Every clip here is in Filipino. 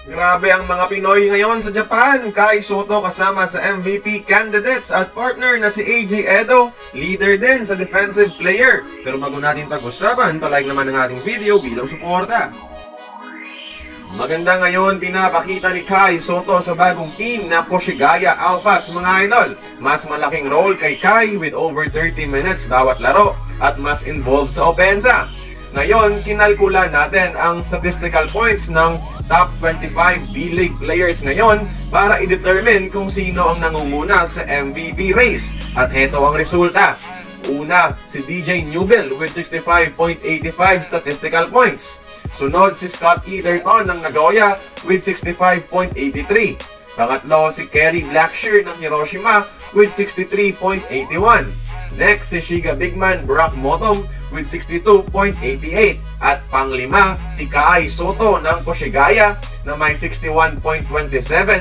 Grabe ang mga Pinoy ngayon sa Japan. Kai Sotto kasama sa MVP candidates at partner na si AJ Edo, leader din sa defensive player. Pero bago natin pag-usapan, palike naman ang ating video bilang suporta. Maganda ngayon pinapakita ni Kai Sotto sa bagong team na Koshigaya Alphas mga idol. Mas malaking role kay Kai with over 30 minutes bawat laro at mas involved sa opensa. Ngayon, kinalkula natin ang statistical points ng top 25 D-League players ngayon para i-determine kung sino ang nangunguna sa MVP race. At heto ang resulta. Una, si DJ Newbill with 65.85 statistical points. Sunod si Scott Eatherton ng Nagoya with 65.83. Pangatlo si Kerry Blackshear ng Hiroshima with 63.81. Next si Shiga Bigman Brock Motom with 62.88. At panglima si Kai Sotto ng Koshigaya na may 61.27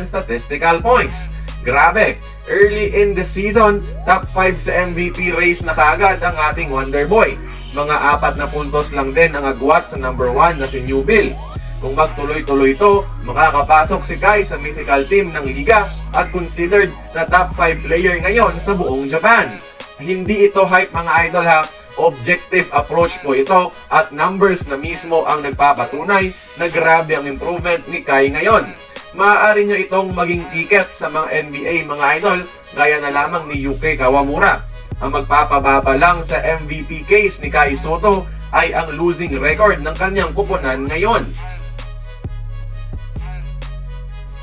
statistical points. Grabe! Early in the season, top 5 sa MVP race na kaagad ang ating Wonder Boy. Mga 4 na puntos lang din ang agwat sa number 1 na si Newbill. Kung magtuloy-tuloy ito, makakapasok si Kai sa mythical team ng liga at considered na top 5 player ngayon sa buong Japan. Hindi ito hype mga idol ha, objective approach po ito at numbers na mismo ang nagpapatunay na grabe ang improvement ni Kai ngayon. Maaari nyo itong maging ticket sa mga NBA mga idol gaya na lamang ni Yuki Kawamura. Ang magpapababa lang sa MVP case ni Kai Sotto ay ang losing record ng kanyang kuponan ngayon.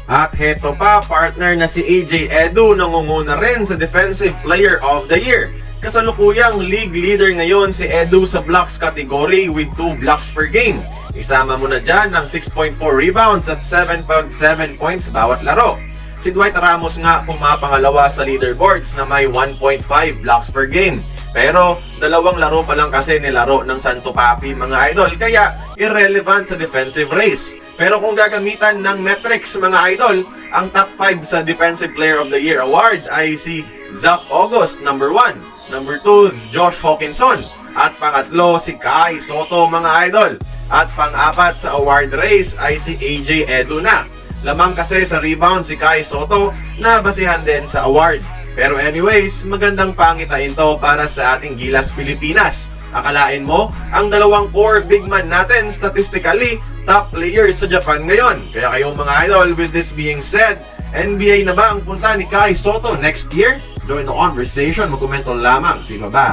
At heto pa, partner na si AJ Edo nangunguna rin sa Defensive Player of the Year. Kasalukuyang league leader ngayon si Edo sa blocks category with 2 blocks per game. Isama mo na dyan ang 6.4 rebounds at 7.7 points bawat laro. Si Dwight Ramos nga pumapangalawa sa leaderboards na may 1.5 blocks per game. Pero 2 laro pa lang kasi nilaro ng Santo Papi mga idol kaya irrelevant sa defensive race. Pero kung gagamitan ng metrics mga idol, ang top 5 sa Defensive Player of the Year award ay si Zach August, number 1. Number 2, Josh Hawkinson. At pangatlo, si Kai Sotto mga idol. At pang-4 sa award race ay si AJ Edo na. Lamang kasi sa rebound si Kai Sotto na basihan din sa award. Pero anyways, magandang pangitain to para sa ating Gilas Pilipinas. Akalain mo, ang 2 core big man natin statistically top players sa Japan ngayon. Kaya kayong mga idol, with this being said, NBA na ba ang punta ni Kai Sotto next year? Join the conversation, magkomento lamang sa ibaba.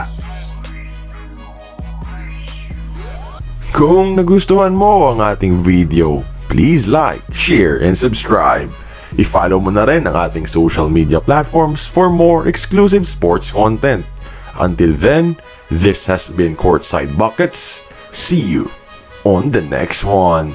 Kung nagustuhan mo ang ating video, please like, share, and subscribe. I-follow mo na rin ang ating social media platforms for more exclusive sports content. Until then, this has been Courtside Buckets. See you on the next one.